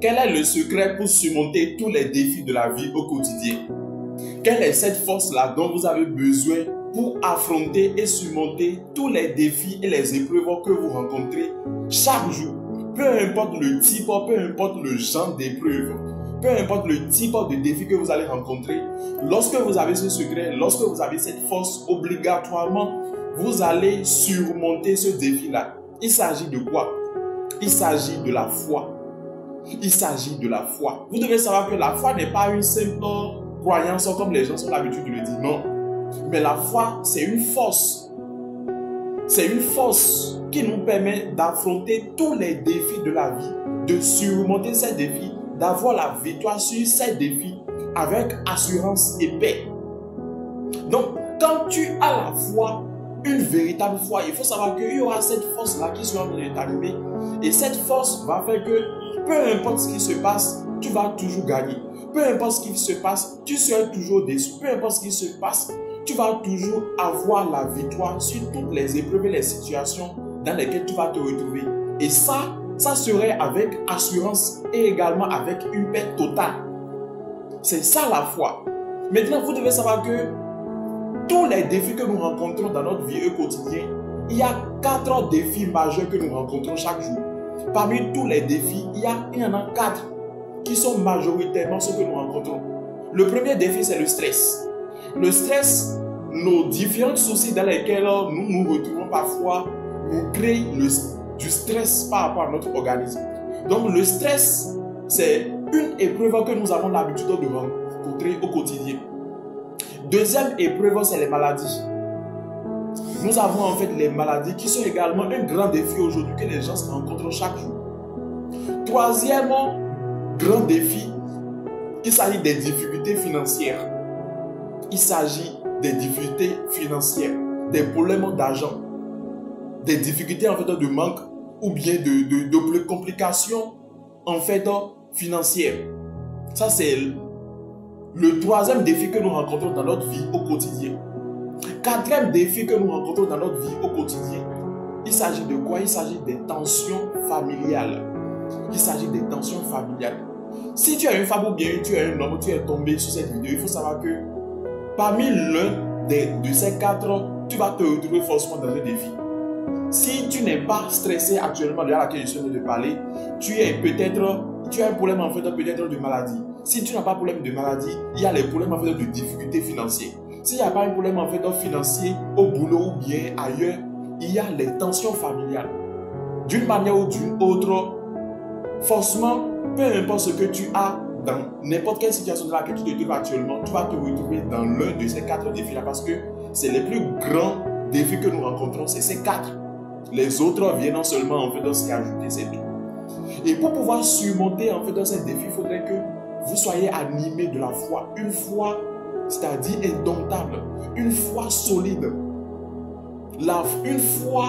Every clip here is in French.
Quel est le secret pour surmonter tous les défis de la vie au quotidien? Quelle est cette force-là dont vous avez besoin pour affronter et surmonter tous les défis et les épreuves que vous rencontrez chaque jour? Peu importe le type, peu importe le genre d'épreuve, peu importe le type de défi que vous allez rencontrer, lorsque vous avez ce secret, lorsque vous avez cette force, obligatoirement, vous allez surmonter ce défi-là. Il s'agit de quoi? Il s'agit de la foi. Il s'agit de la foi. Vous devez savoir que la foi n'est pas une simple croyance comme les gens ont l'habitude de le dire. Non. Mais la foi, c'est une force. C'est une force qui nous permet d'affronter tous les défis de la vie, de surmonter ces défis, d'avoir la victoire sur ces défis avec assurance et paix. Donc, quand tu as la foi, une véritable foi, il faut savoir qu'il y aura cette force-là qui sera en train de t'animer. Et cette force va faire que peu importe ce qui se passe, tu vas toujours gagner. Peu importe ce qui se passe, tu seras toujours déçu. Peu importe ce qui se passe, tu vas toujours avoir la victoire sur toutes les épreuves et les situations dans lesquelles tu vas te retrouver. Et ça serait avec assurance et également avec une paix totale. C'est ça la foi. Maintenant, vous devez savoir que tous les défis que nous rencontrons dans notre vie au quotidien, il y a 4 défis majeurs que nous rencontrons chaque jour. Parmi tous les défis, il y en a 4 qui sont majoritairement ceux que nous rencontrons. Le premier défi, c'est le stress. Le stress, nos différents soucis dans lesquels nous nous retrouvons parfois, nous créent du stress par rapport à notre organisme. Donc le stress, c'est une épreuve que nous avons l'habitude de rencontrer au quotidien. Deuxième épreuve, c'est les maladies. Nous avons en fait les maladies qui sont également un grand défi aujourd'hui que les gens se rencontrent chaque jour. Troisième grand défi, il s'agit des difficultés financières. Il s'agit des difficultés financières, des problèmes d'argent, des difficultés en fait de manque ou bien de complications en fait financières. Ça c'est le troisième défi que nous rencontrons dans notre vie au quotidien. Quatrième défi que nous rencontrons dans notre vie au quotidien, il s'agit de quoi? Il s'agit des tensions familiales. Il s'agit des tensions familiales. Si tu es une femme ou bien tu es un homme, tu es tombé sur cette vidéo, il faut savoir que parmi l'un de ces 4, tu vas te retrouver forcément dans un défi. Si tu n'es pas stressé actuellement, à laquelle je suis en train de parler, tu as un problème en fait peut-être de maladie. Si tu n'as pas de problème de maladie, il y a les problèmes en fait de difficultés financières. S'il n'y a pas un problème en fait financier au boulot ou bien ailleurs, il y a les tensions familiales. D'une manière ou d'une autre, forcément, peu importe ce que tu as dans n'importe quelle situation dans laquelle tu te trouves actuellement, tu vas te retrouver dans l'un de ces 4 défis-là parce que c'est les plus grands défis que nous rencontrons, c'est ces 4. Les autres viennent seulement en fait s'y ajouter, c'est tout. Et pour pouvoir surmonter en fait ces défis, il faudrait que vous soyez animés de la foi. Une foi, c'est-à-dire indomptable. Une foi solide. Une foi,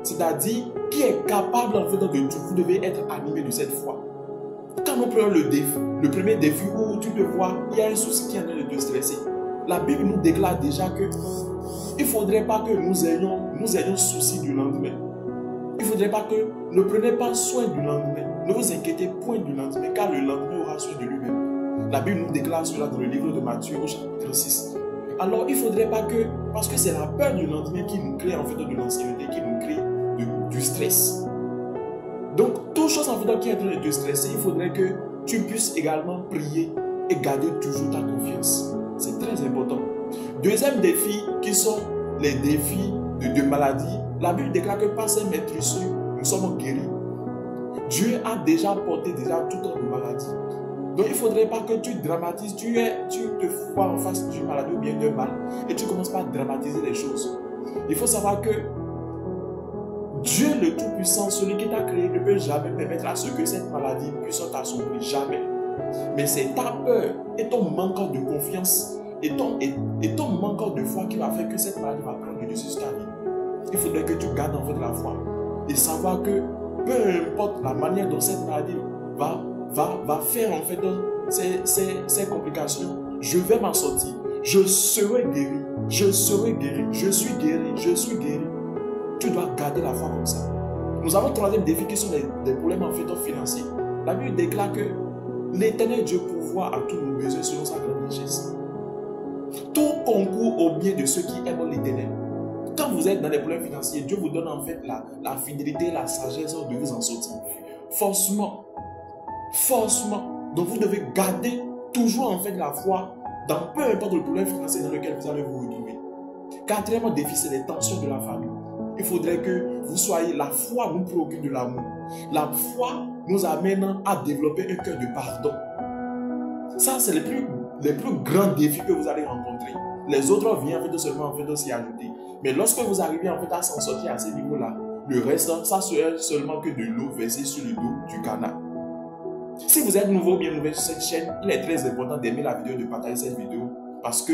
c'est-à-dire qui est capable en fait de tout. Vous devez être animé de cette foi. Quand nous prenons le premier défi où tu te vois, il y a un souci qui est en train de te stresser. La Bible nous déclare déjà que il ne faudrait pas que nous ayons souci du lendemain. Il ne faudrait pas que ne prenez pas soin du lendemain. Ne vous inquiétez point du lendemain, car le lendemain aura soin de lui-même. La Bible nous déclare cela dans le livre de Matthieu au chapitre 6. Alors, il ne faudrait pas que, parce que c'est la peur du lendemain qui nous crée en fait de l'anxiété, qui nous crée du stress. Donc, toute chose en fait qui est en train de te stresser, il faudrait que tu puisses également prier et garder toujours ta confiance. C'est très important. Deuxième défi, qui sont les défis de maladie. La Bible déclare que par ses maîtresses, nous sommes guéris. Dieu a déjà porté tout temps de maladie. Donc il ne faudrait pas que tu dramatises, tu te vois en face d'une maladie ou bien d'un mal et tu commences pas à dramatiser les choses. Il faut savoir que Dieu le Tout-Puissant, celui qui t'a créé, ne peut jamais permettre à ce que cette maladie puisse t'assombrir. Jamais. Mais c'est ta peur et ton manque de confiance et ton manque de foi qui va faire que cette maladie va prendre le dessus sur ta vie. Il faudrait que tu gardes en fait la foi et savoir que peu importe la manière dont cette maladie va faire en fait ces complications, je vais m'en sortir. Je serai guéri. Je serai guéri. Je suis guéri. Je suis guéri. Tu dois garder la foi comme ça. Nous avons un troisième défi qui sont des problèmes en fait financiers. La Bible déclare que l'Éternel Dieu pourvoit à tous nos besoins selon sa grande richesse. Tout concourt au bien de ceux qui aiment l'Éternel. Quand vous êtes dans des problèmes financiers, Dieu vous donne en fait la fidélité, la sagesse de vous en sortir. Forcément. Donc vous devez garder toujours en fait la foi dans peu importe le problème financier dans lequel vous allez vous retrouver. Quatrièmement défi, c'est les tensions de la famille. Il faudrait que vous soyez, la foi nous procure de l'amour. La foi nous amène à développer un cœur de pardon. Ça, c'est les plus grands défis que vous allez rencontrer. Les autres viennent en fait seulement s'y ajouter. Mais lorsque vous arrivez en fait à s'en sortir à ce niveau-là, le reste, ça serait seulement que de l'eau versée sur le dos du canard. Si vous êtes nouveau ou bien nouvelle sur cette chaîne, il est très important d'aimer la vidéo, de partager cette vidéo parce que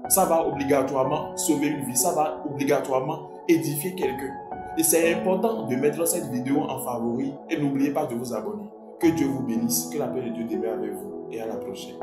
ça va obligatoirement sauver une vie, ça va obligatoirement édifier quelqu'un. Et c'est important de mettre cette vidéo en favori et n'oubliez pas de vous abonner. Que Dieu vous bénisse, que la paix de Dieu demeure avec vous et à la prochaine.